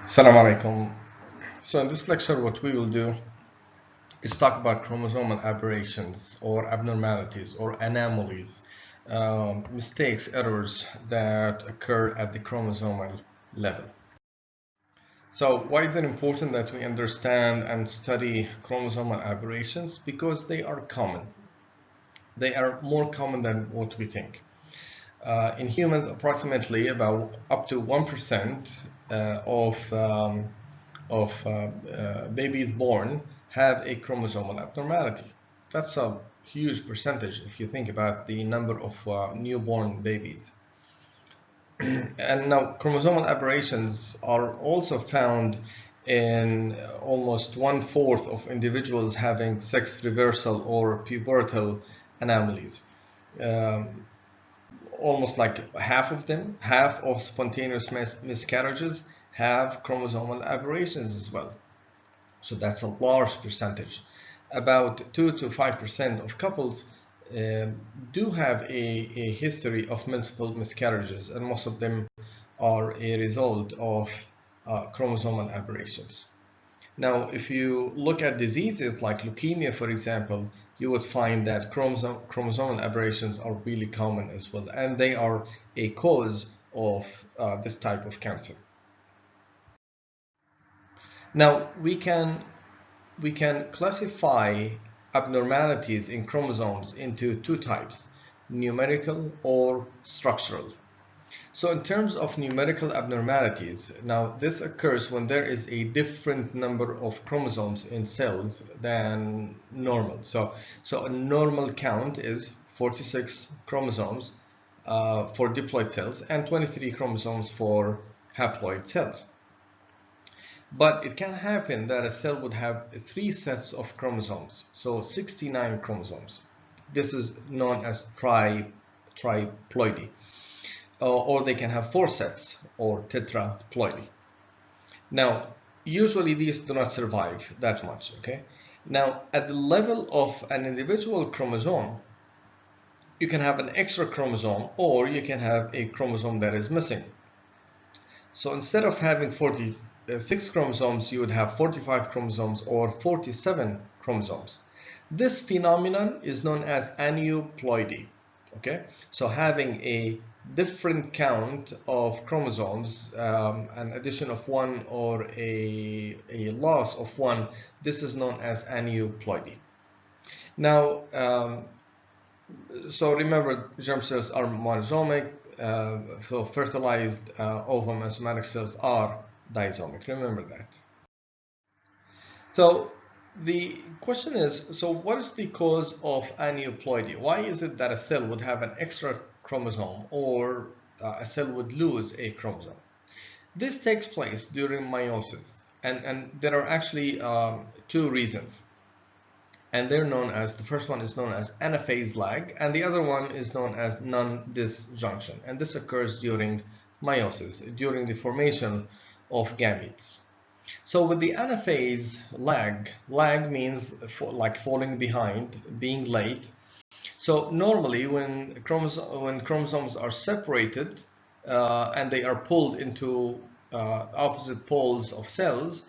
Assalamu alaikum. So in this lecture what we will do is talk about chromosomal aberrations or abnormalities or anomalies, mistakes, errors that occur at the chromosomal level. So why is it important that we understand and study chromosomal aberrations? Because they are common. They are more common than what we think. In humans, approximately about up to 1% of babies born have a chromosomal abnormality. That's a huge percentage if you think about the number of newborn babies. And now chromosomal aberrations are also found in almost 1/4 of individuals having sex reversal or pubertal anomalies. Um, Almost like half of them, half of spontaneous miscarriages have chromosomal aberrations as well. So that's a large percentage. About 2 to 5% of couples do have a history of multiple miscarriages, and most of them are a result of chromosomal aberrations. Now, if you look at diseases like leukemia, for example, you would find that chromosomal aberrations are really common as well, and they are a cause of this type of cancer. Now, we can classify abnormalities in chromosomes into two types, numerical or structural. So in terms of numerical abnormalities, now this occurs when there is a different number of chromosomes in cells than normal. So a normal count is 46 chromosomes for diploid cells and 23 chromosomes for haploid cells. But it can happen that a cell would have 3 sets of chromosomes, so 69 chromosomes. This is known as triploidy. Or they can have 4 sets, or tetraploidy. Now, usually these do not survive that much, okay? Now, at the level of an individual chromosome, you can have an extra chromosome, or you can have a chromosome that is missing. So instead of having 46 chromosomes, you would have 45 chromosomes or 47 chromosomes. This phenomenon is known as aneuploidy. Okay, so having a different count of chromosomes, an addition of one or a loss of one, this is known as aneuploidy. Now, so remember, germ cells are monosomic, so fertilized ovum and somatic cells are disomic. Remember that. So the question is, so what is the cause of aneuploidy? Why is it that a cell would have an extra chromosome or a cell would lose a chromosome? This takes place during meiosis, and there are actually two reasons. And they're known as, the first one is known as anaphase lag, and the other one is known as non-disjunction. And this occurs during meiosis, during the formation of gametes. So with the anaphase lag means like falling behind, being late. So normally when chromosomes are separated and they are pulled into opposite poles of cells,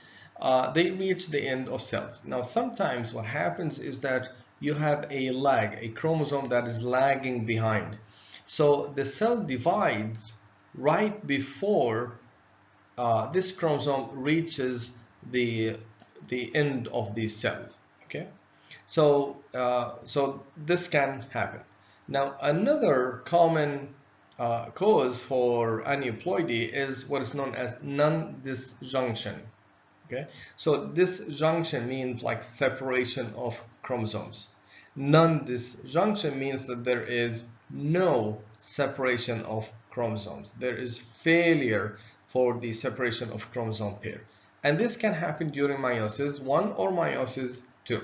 they reach the end of cells. Now sometimes what happens is that you have a lag, a chromosome that is lagging behind. So the cell divides right before this chromosome reaches the end of the cell. Okay, so this can happen. Now another common cause for aneuploidy is what is known as non-disjunction. Okay, so disjunction means like separation of chromosomes. Non-disjunction means that there is no separation of chromosomes. There is failure for the separation of chromosome pair. And this can happen during meiosis 1 or meiosis 2.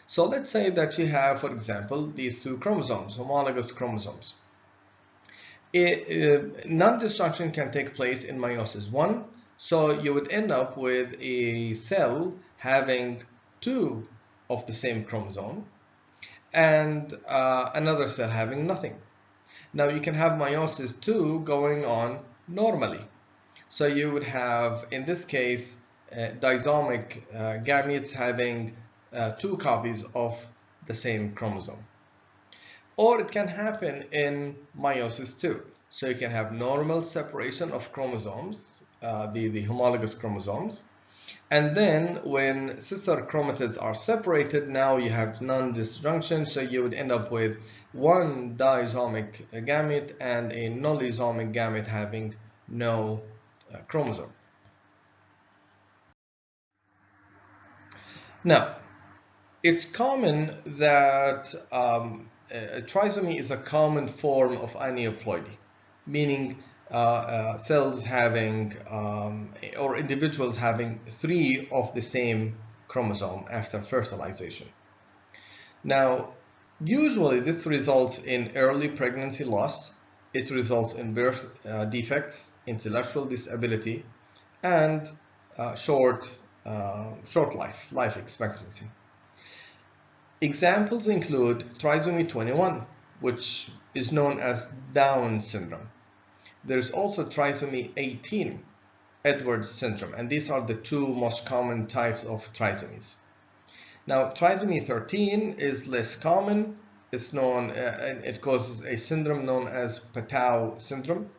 So let's say that you have, for example, these two chromosomes, homologous chromosomes. Non-disjunction can take place in meiosis 1. So you would end up with a cell having 2 of the same chromosome and another cell having nothing. Now you can have meiosis 2 going on normally. So you would have, in this case, disomic gametes having two copies of the same chromosome. Or it can happen in meiosis too. So you can have normal separation of chromosomes, the homologous chromosomes. And then when sister chromatids are separated, now you have non-disjunction. So you would end up with one disomic gamete and a nolisomic gamete having no chromosome. Now, it's common that trisomy is a common form of aneuploidy, meaning cells having or individuals having three of the same chromosome after fertilization. Now, usually this results in early pregnancy loss. It results in birth defects, intellectual disability, and short life expectancy. Examples include trisomy 21, which is known as Down syndrome. There's also trisomy 18, Edwards syndrome, and these are the two most common types of trisomies. Now, trisomy 13 is less common. It's known, it causes a syndrome known as Patau syndrome.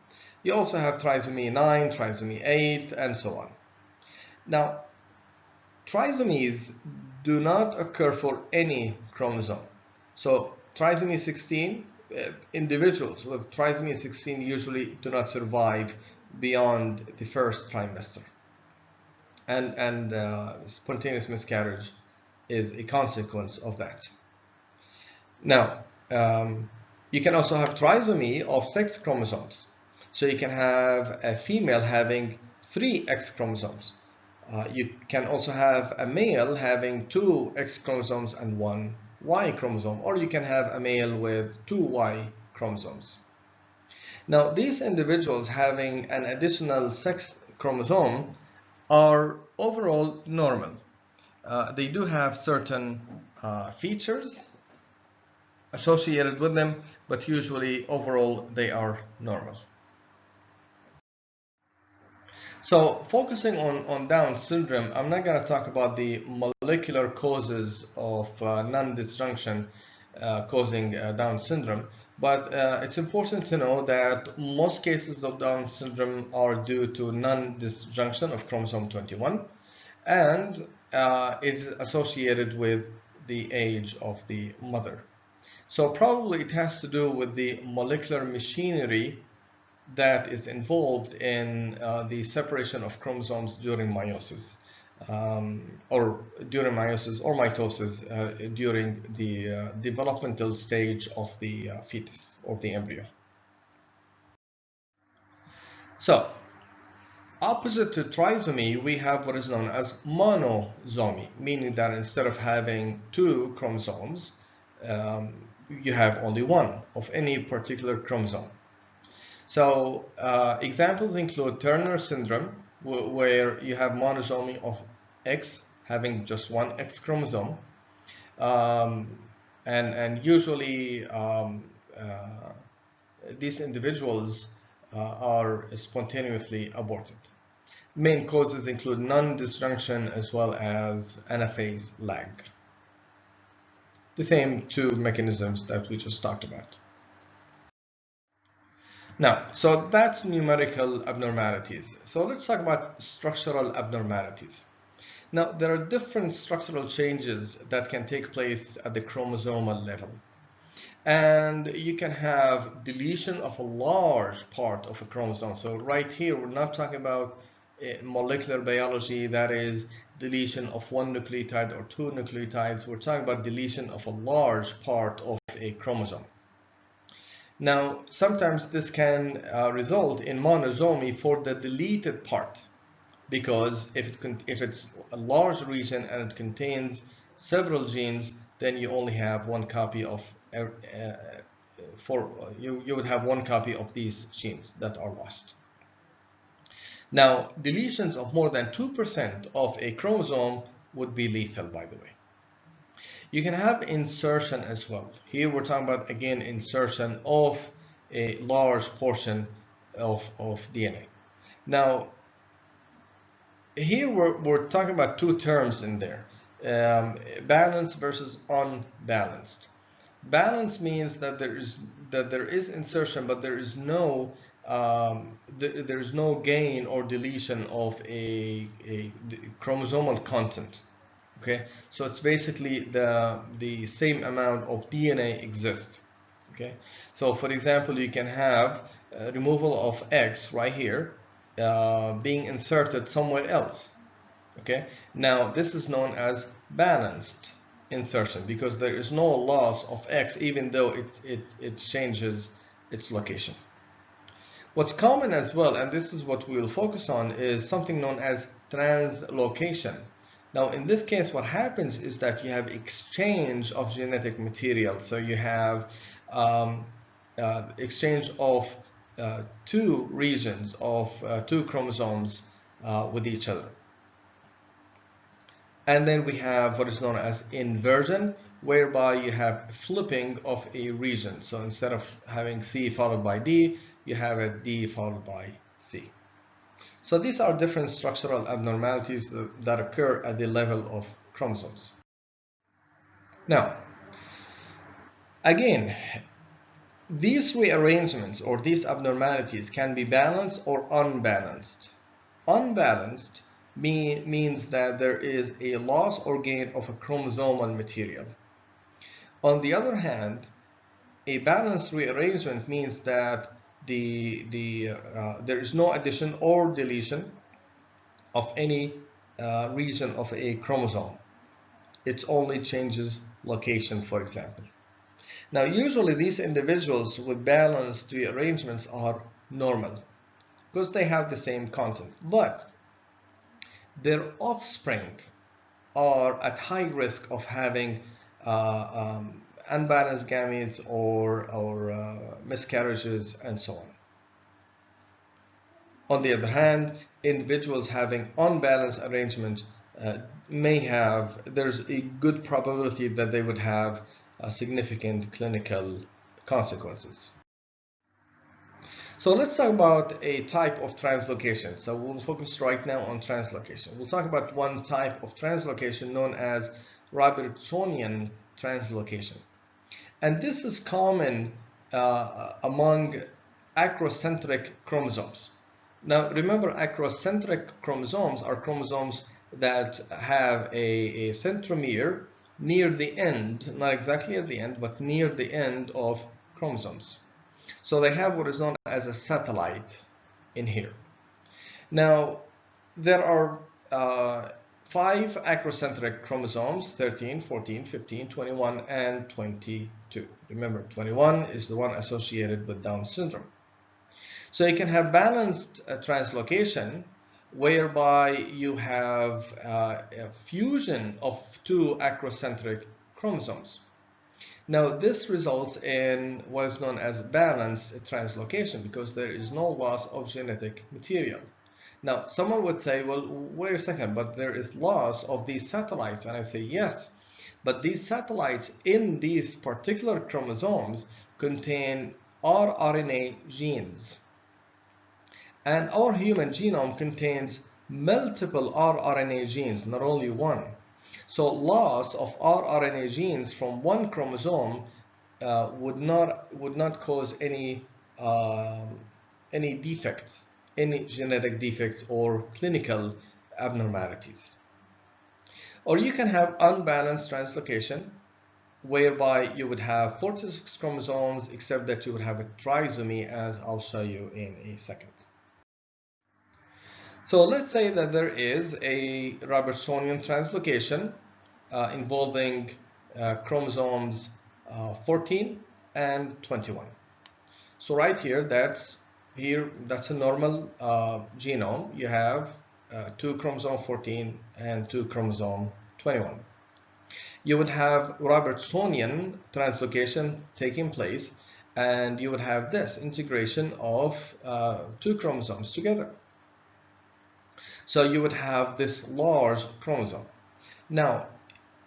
You also have trisomy 9, trisomy 8, and so on. Now, trisomies do not occur for any chromosome. So trisomy 16, individuals with trisomy 16 usually do not survive beyond the first trimester. And spontaneous miscarriage is a consequence of that. Now, you can also have trisomy of sex chromosomes. So you can have a female having 3 X chromosomes. You can also have a male having 2 X chromosomes and 1 Y chromosome, or you can have a male with 2 Y chromosomes. Now, these individuals having an additional sex chromosome are overall normal. They do have certain features associated with them, but usually overall they are normal. So focusing on Down syndrome, I'm not going to talk about the molecular causes of non-disjunction causing Down syndrome, but it's important to know that most cases of Down syndrome are due to non-disjunction of chromosome 21 and is associated with the age of the mother. So probably it has to do with the molecular machinery that is involved in the separation of chromosomes during meiosis, or during meiosis or mitosis during the developmental stage of the fetus or the embryo. So, opposite to trisomy, we have what is known as monosomy, meaning that instead of having 2 chromosomes, you have only 1 of any particular chromosome. So examples include Turner syndrome, where you have monosomy of X having just 1 X chromosome, and usually these individuals are spontaneously aborted. Main causes include non-disjunction as well as anaphase lag. The same 2 mechanisms that we just talked about. Now, so that's numerical abnormalities. So let's talk about structural abnormalities. Now, there are different structural changes that can take place at the chromosomal level. And you can have deletion of a large part of a chromosome. So right here, we're not talking about molecular biology, that is deletion of 1 nucleotide or 2 nucleotides. We're talking about deletion of a large part of a chromosome. Now, sometimes this can result in monosomy for the deleted part, because if it's a large region and it contains several genes, then you only have 1 copy of you would have 1 copy of these genes that are lost. Now, deletions of more than 2% of a chromosome would be lethal, by the way. You can have insertion as well. Here we're talking about, again, insertion of a large portion of DNA. Now, here we're talking about two terms in there, balanced versus unbalanced. Balance means that there is insertion, but there is no gain or deletion of a chromosomal content. Okay, so it's basically the same amount of DNA exists. Okay, so for example, you can have removal of X right here being inserted somewhere else. Okay, now this is known as balanced insertion because there is no loss of X even though it changes its location. What's common as well, and this is what we will focus on, is something known as translocation. Now, in this case, what happens is that you have exchange of genetic material. So you have exchange of two regions of two chromosomes with each other. And then we have what is known as inversion, whereby you have flipping of a region. So instead of having C followed by D, you have a D followed by C. So these are different structural abnormalities that occur at the level of chromosomes. Now, again, these rearrangements or these abnormalities can be balanced or unbalanced. Unbalanced means that there is a loss or gain of a chromosomal material. On the other hand, a balanced rearrangement means that there is no addition or deletion of any region of a chromosome. It only changes location, for example. Now, usually these individuals with balanced rearrangements are normal because they have the same content, but their offspring are at high risk of having unbalanced gametes or miscarriages and so on. On the other hand, individuals having unbalanced arrangement there's a good probability that they would have significant clinical consequences. So let's talk about a type of translocation. So we'll focus right now on translocation. We'll talk about one type of translocation known as Robertsonian translocation. And this is common among acrocentric chromosomes. Now remember, acrocentric chromosomes are chromosomes that have a centromere near the end, not exactly at the end, but near the end of chromosomes. So they have what is known as a satellite in here. Now, there are 5 acrocentric chromosomes, 13, 14, 15, 21, and 22. Remember, 21 is the one associated with Down syndrome. So you can have balanced translocation, whereby you have a fusion of 2 acrocentric chromosomes. Now, this results in what is known as balanced translocation because there is no loss of genetic material. Now, someone would say, well, wait a second, but there is loss of these satellites. And I say, yes, but these satellites in these particular chromosomes contain rRNA genes. And our human genome contains multiple rRNA genes, not only one. So loss of rRNA genes from one chromosome would not cause any defects, any genetic defects or clinical abnormalities. Or you can have unbalanced translocation, whereby you would have 46 chromosomes, except that you would have a trisomy, as I'll show you in a second. So let's say that there is a Robertsonian translocation involving chromosomes 14 and 21. So right here, that's a normal genome. You have 2 chromosome 14 and 2 chromosome 21. You would have Robertsonian translocation taking place, and you would have this integration of 2 chromosomes together. So you would have this large chromosome. Now,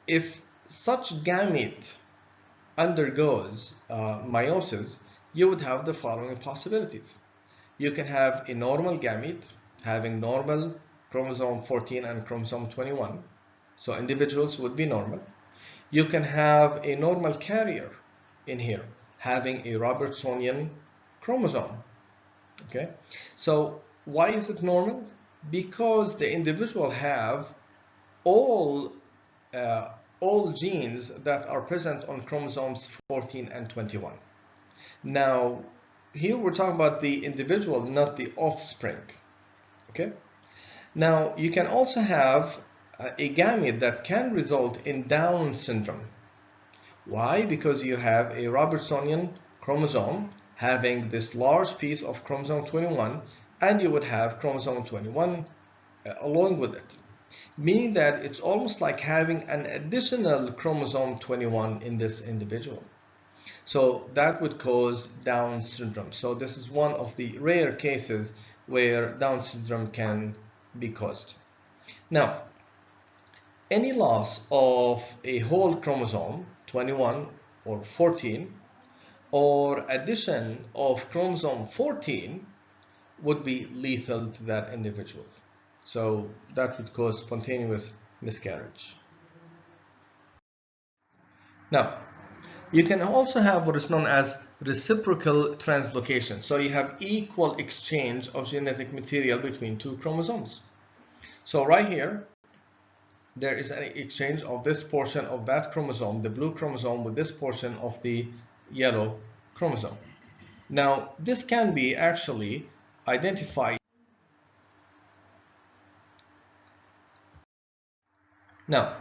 if such gamete undergoes meiosis, you would have the following possibilities. You can have a normal gamete having normal chromosome 14 and chromosome 21. So individuals would be normal. You can have a normal carrier in here having a Robertsonian chromosome. Okay, so why is it normal? Because the individual have all uh, all genes that are present on chromosomes 14 and 21. Now, here we're talking about the individual, not the offspring. Okay. Now, you can also have a gamete that can result in Down syndrome. Why? Because you have a Robertsonian chromosome having this large piece of chromosome 21, and you would have chromosome 21 along with it, meaning that it's almost like having an additional chromosome 21 in this individual. So that would cause Down syndrome. So this is one of the rare cases where Down syndrome can be caused. Now, any loss of a whole chromosome, 21 or 14, or addition of chromosome 14 would be lethal to that individual. So that would cause spontaneous miscarriage. Now, you can also have what is known as reciprocal translocation. So you have equal exchange of genetic material between two chromosomes. So right here, there is an exchange of this portion of that chromosome, the blue chromosome, with this portion of the yellow chromosome. Now, this can be actually identified. Now,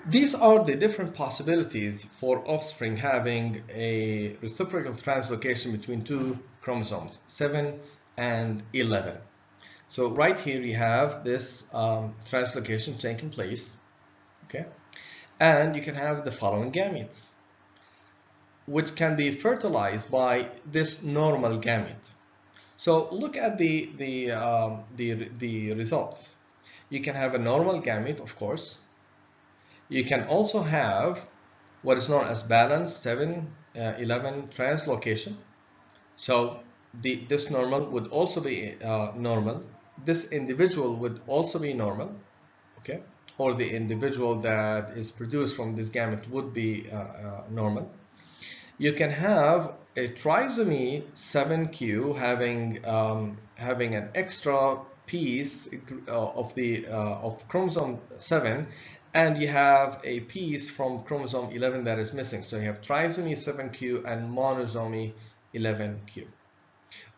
these are the different possibilities for offspring having a reciprocal translocation between two chromosomes, 7 and 11. So right here you have this translocation taking place, okay? And you can have the following gametes, which can be fertilized by this normal gamete. So look at the results. You can have a normal gamete, of course. You can also have what is known as balanced 7-11 translocation. So this normal would also be normal. This individual would also be normal, okay? Or the individual that is produced from this gamete would be normal. You can have a trisomy 7q having an extra piece of chromosome 7, and you have a piece from chromosome 11 that is missing. So you have trisomy 7q and monosomy 11q.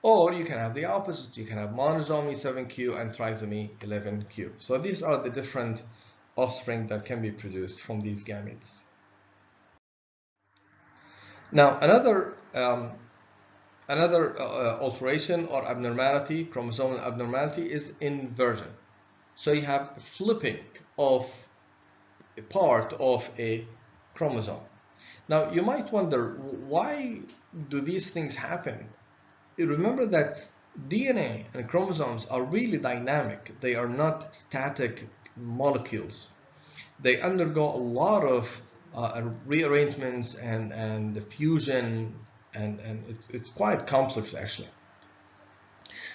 Or you can have the opposite. You can have monosomy 7q and trisomy 11q. So these are the different offspring that can be produced from these gametes. Now, another alteration or abnormality, chromosomal abnormality, is inversion. So you have flipping of a part of a chromosome. Now, you might wonder, why do these things happen? Remember that DNA and chromosomes are really dynamic. They are not static molecules. They undergo a lot of rearrangements and fusion, and it's quite complex actually.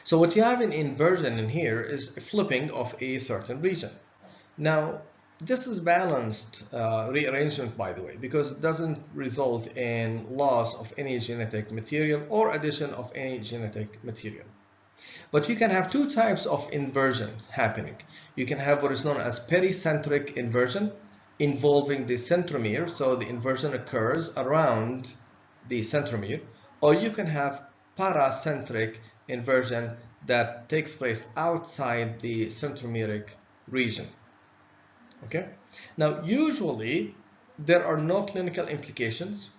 So what you have in inversion in here is a flipping of a certain region. Now, this is balanced rearrangement, by the way, because it doesn't result in loss of any genetic material or addition of any genetic material. But you can have two types of inversion happening. You can have what is known as pericentric inversion, involving the centromere, so the inversion occurs around the centromere, or you can have paracentric inversion that takes place outside the centromeric region. Okay. Now, usually there are no clinical implications,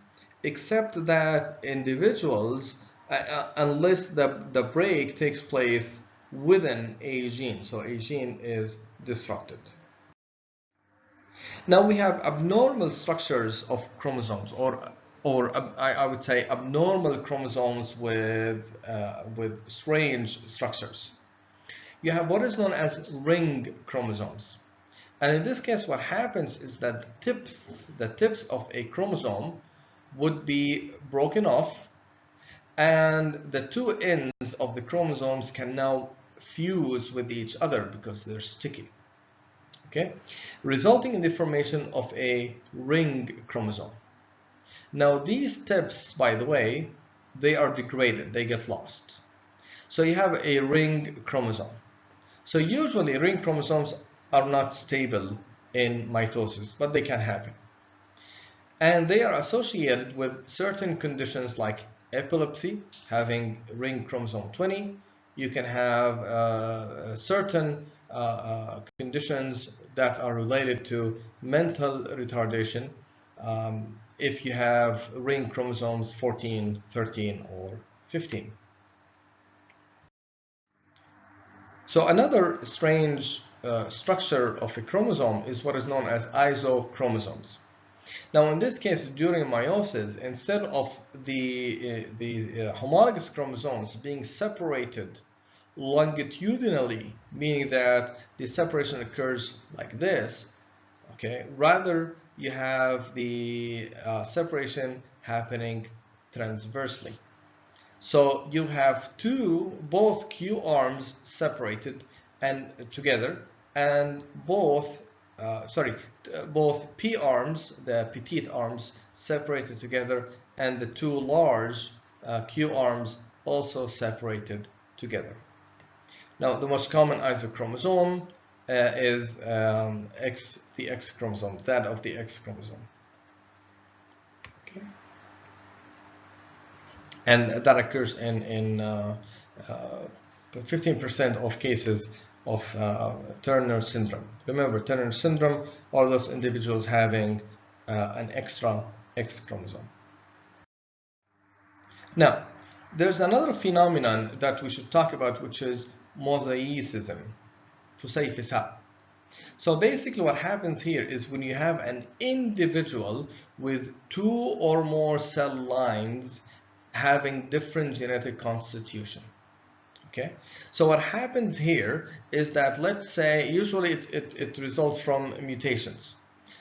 except that individuals, unless the break takes place within a gene, so a gene is disrupted. Now we have abnormal structures of chromosomes, or I would say abnormal chromosomes with strange structures. You have what is known as ring chromosomes. And in this case, what happens is that the tips of a chromosome would be broken off, and the two ends of the chromosomes can now fuse with each other because they're sticky. Okay, resulting in the formation of a ring chromosome. Now these steps, by the way, they are degraded, they get lost. So you have a ring chromosome. So usually ring chromosomes are not stable in mitosis, but they can happen. And they are associated with certain conditions like epilepsy, having ring chromosome 20. You can have certain conditions that are related to mental retardation if you have ring chromosomes 14, 13, or 15. So another strange structure of a chromosome is what is known as isochromosomes. Now, in this case, during meiosis, instead of the homologous chromosomes being separated longitudinally, meaning that the separation occurs like this, okay, rather you have the separation happening transversely. So you have both Q arms separated and together, and both P arms, the petite arms, separated together, and the two large Q arms also separated together. Now, the most common isochromosome is the X chromosome, that of the X chromosome. Okay. And that occurs in 15% of cases of Turner syndrome. Remember, Turner syndrome are those individuals having an extra X chromosome. Now, there's another phenomenon that we should talk about, which is mosaicism. So basically what happens here is when you have an individual with two or more cell lines having different genetic constitution. Okay, so what happens here is that, let's say, usually it results from mutations.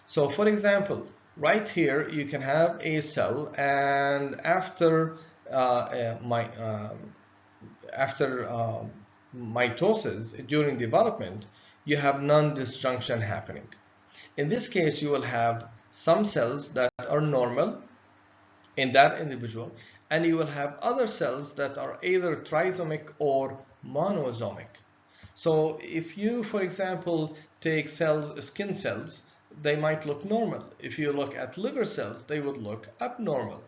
So for example, right here you can have a cell, and after mitosis during development, you have non-disjunction happening. In this case, you will have some cells that are normal in that individual, and you will have other cells that are either trisomic or monosomic. So if you, for example, take skin cells, they might look normal. If you look at liver cells, they would look abnormal.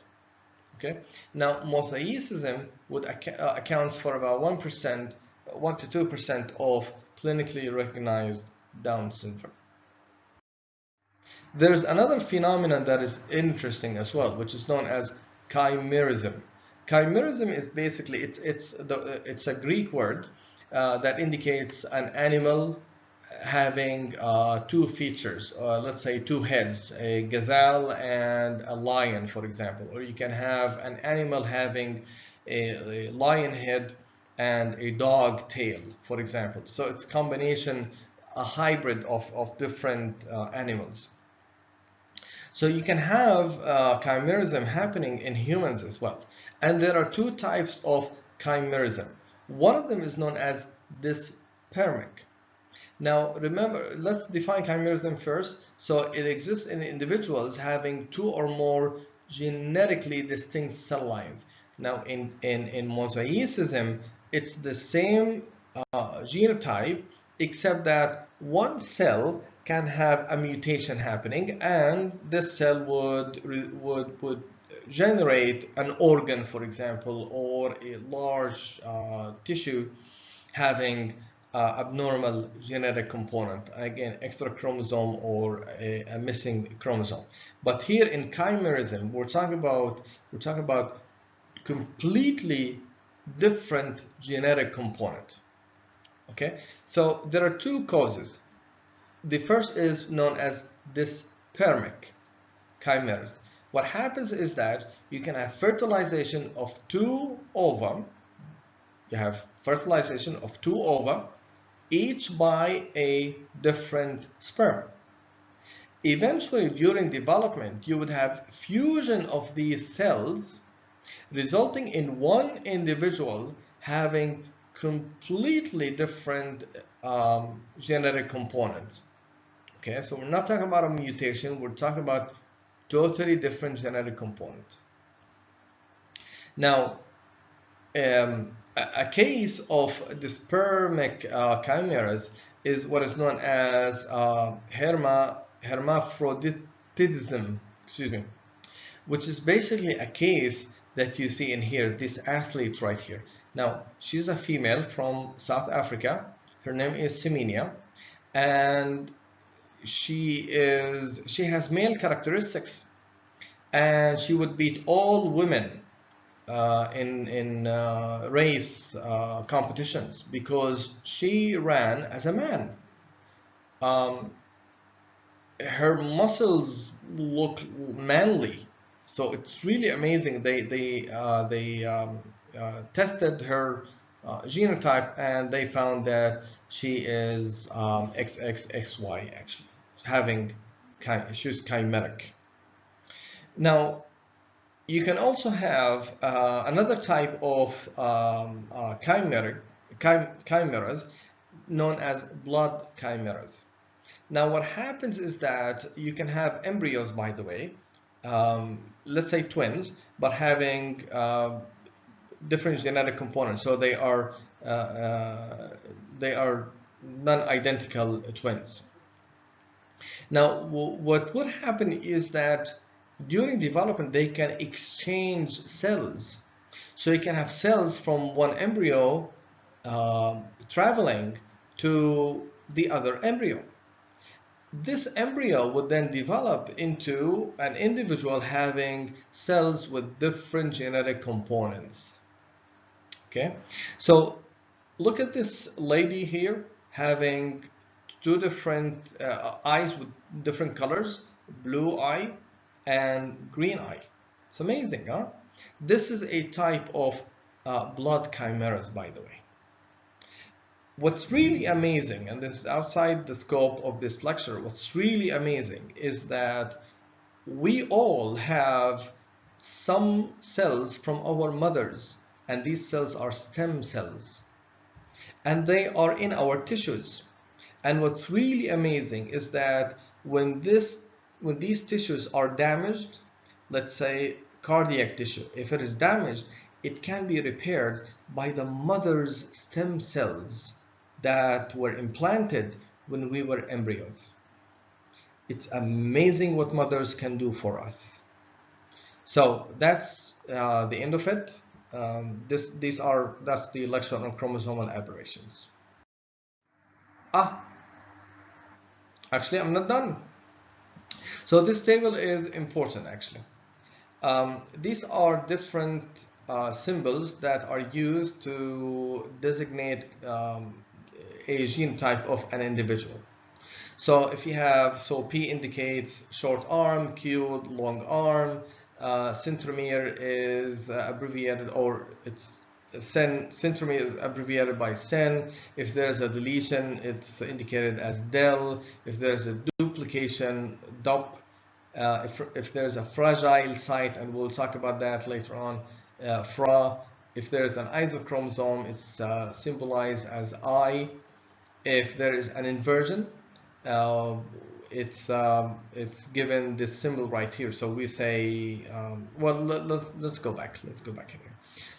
Okay. Now, mosaicism would accounts for about 1% to 2% of clinically recognized Down syndrome. There's another phenomenon that is interesting as well, which is known as chimerism. Chimerism is basically it's a Greek word that indicates an animal having two features, let's say two heads, a gazelle and a lion, for example. Or you can have an animal having a lion head and a dog tail, for example. So it's a combination, a hybrid of different animals. So you can have chimerism happening in humans as well. And there are two types of chimerism. One of them is known as dyspermic. Now remember, let's define chimerism first. So it exists in individuals having two or more genetically distinct cell lines. Now in mosaicism, it's the same genotype, except that one cell can have a mutation happening, and this cell would generate an organ, for example, or a large tissue having abnormal genetic component, again, extra chromosome or a missing chromosome. But here in chimerism, we're talking about completely different genetic component. Okay, so there are two causes. The first is known as dyspermic chimeras. What happens is that you can have fertilization of two ova. You have fertilization of two ova, each by a different sperm. Eventually, during development, you would have fusion of these cells, resulting in one individual having completely different genetic components. Okay, so we're not talking about a mutation, we're talking about totally different genetic components. Now, a case of the spermic chimeras is what is known as hermaphroditism, excuse me, which is basically a case that you see in here, this athlete right here. Now, she's a female from South Africa. Her name is Semenya, and she has male characteristics, and she would beat all women in race competitions because she ran as a man. Um, Her muscles look manly, so it's really amazing. They tested her genotype, and they found that she is XXXY actually, having she's chimeric. Now, you can also have another type of chimeras known as blood chimeras. Now, what happens is that you can have embryos, by the way, let's say twins, but having different genetic components. So they are non-identical twins. Now, what would happen is that during development, they can exchange cells. So you can have cells from one embryo traveling to the other embryo. This embryo would then develop into an individual having cells with different genetic components. Okay, so look at this lady here having two different eyes with different colors, blue eye and green eye. It's amazing, huh? This is a type of blood chimeras, by the way. What's really amazing, and this is outside the scope of this lecture, what's really amazing is that we all have some cells from our mothers, and these cells are stem cells, and they are in our tissues. And what's really amazing is that when these tissues are damaged, let's say cardiac tissue, if it is damaged, it can be repaired by the mother's stem cells that were implanted when we were embryos. It's amazing what mothers can do for us. So that's the end of it. That's the lecture on chromosomal aberrations. Actually, I'm not done. So this table is important, actually. These are different symbols that are used to designate a genotype of an individual. So if you have, so P indicates short arm, Q long arm, centromere is abbreviated, or it's centromere is abbreviated by sen. If there's a deletion, it's indicated as del. If there's a duplication, dup. If there's a fragile site, and we'll talk about that later on, fra. If there's an isochromosome, it's symbolized as I. If there is an inversion, it's given this symbol right here. So we say, well, let's go back. Let's go back here.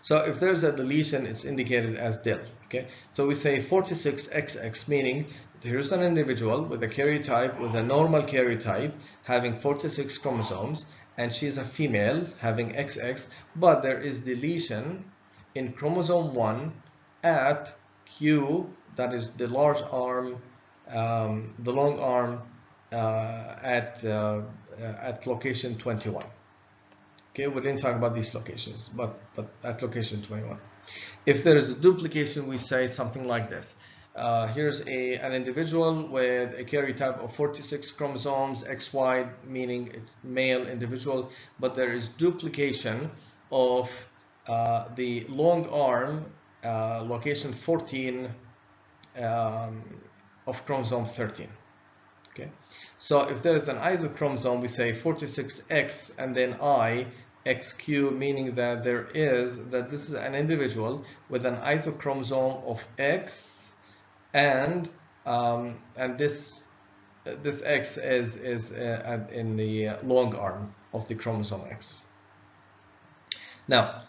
So if there's a deletion, it's indicated as del. Okay. So we say 46XX, meaning here's an individual with a karyotype, with a normal karyotype, having 46 chromosomes, and she's a female having XX, but there is deletion in chromosome 1 at Q, that is the large arm, the long arm at location 21. Okay, we didn't talk about these locations, but at location 21. If there is a duplication, we say something like this. Here's an individual with a karyotype of 46 chromosomes, XY, meaning it's male individual, but there is duplication of the long arm, location 14 of chromosome 13. Okay, so if there is an isochromosome, we say 46X and then I XQ, meaning that this is an individual with an isochromosome of X, and this X is in the long arm of the chromosome X. Now,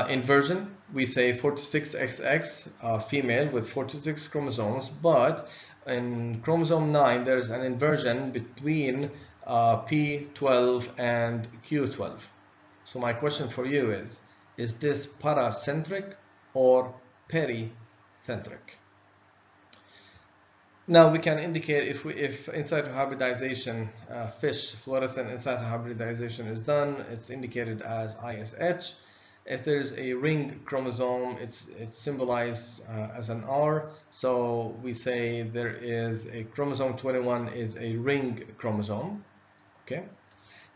inversion, we say 46XX, female with 46 chromosomes, but in chromosome 9 there's an inversion between P12 and Q12. So my question for you is this paracentric or pericentric? Now we can indicate if in situ hybridization, fish fluorescent in situ hybridization is done, it's indicated as ISH. If there's a ring chromosome, it's symbolized as an R. So we say there is a chromosome 21 is a ring chromosome. Okay.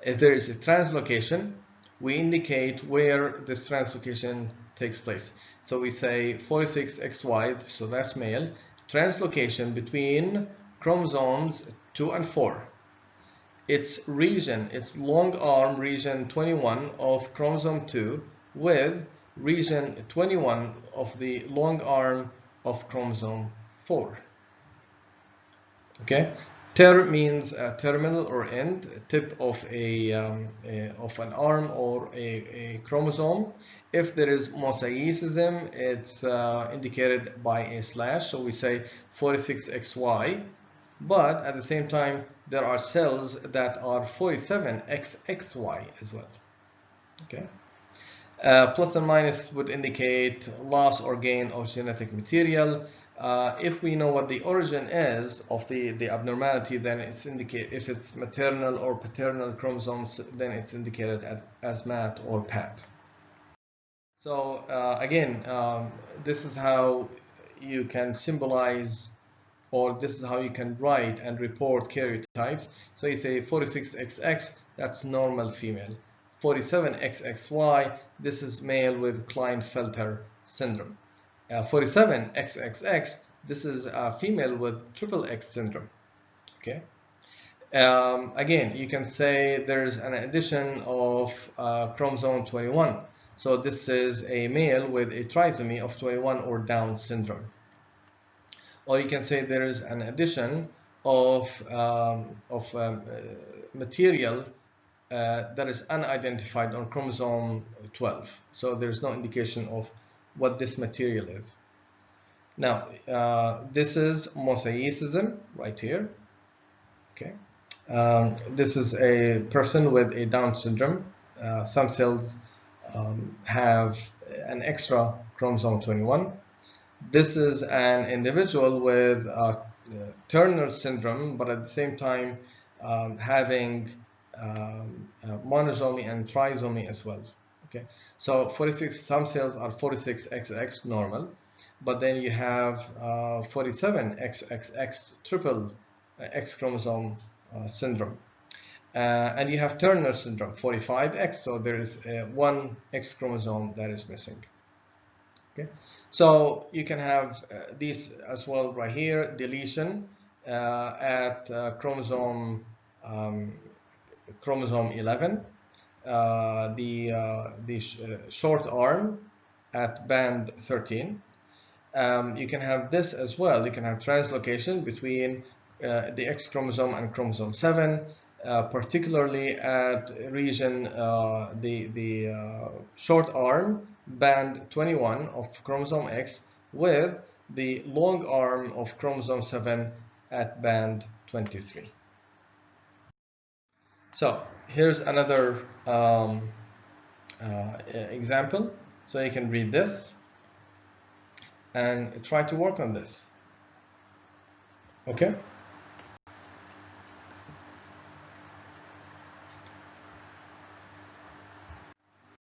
If there is a translocation, we indicate where this translocation takes place. So we say 46XY, so that's male. Translocation between chromosomes 2 and 4. Its region, its long arm region 21 of chromosome 2 with region 21 of the long arm of chromosome 4. Okay, ter means terminal or end, tip of of an arm or a chromosome. If there is mosaicism, it's indicated by a slash, so we say 46XY, but at the same time there are cells that are 47XXY as well. Okay. Plus and minus would indicate loss or gain of genetic material. If we know what the origin is of the abnormality, then it's indicated, if it's maternal or paternal chromosomes, then it's indicated as MAT or PAT. So again, this is how you can symbolize, or this is how you can write and report karyotypes. So you say 46XX, that's normal female. 47XXY, this is male with Klinefelter syndrome. 47XXX, this is a female with triple X syndrome. Okay. Again, you can say there's an addition of chromosome 21. So this is a male with a trisomy of 21 or Down syndrome. Or you can say there is an addition of material that is unidentified on chromosome 12. So there's no indication of what this material is. Now, this is Mosaicism right here. Okay. This is a person with a Down syndrome. Some cells have an extra chromosome 21. This is an individual with Turner syndrome, but at the same time having monosomy and trisomy as well. Okay, so 46, some cells are 46XX normal, but then you have 47XXX triple X chromosome syndrome. And you have Turner syndrome, 45X, so there is one X chromosome that is missing. Okay, so you can have these as well right here, deletion at chromosome 11, short arm at band 13. You can have this as well. You can have translocation between the X chromosome and chromosome 7, particularly at region the short arm band 21 of chromosome X with the long arm of chromosome 7 at band 23. So here's another example. So you can read this and try to work on this. Okay.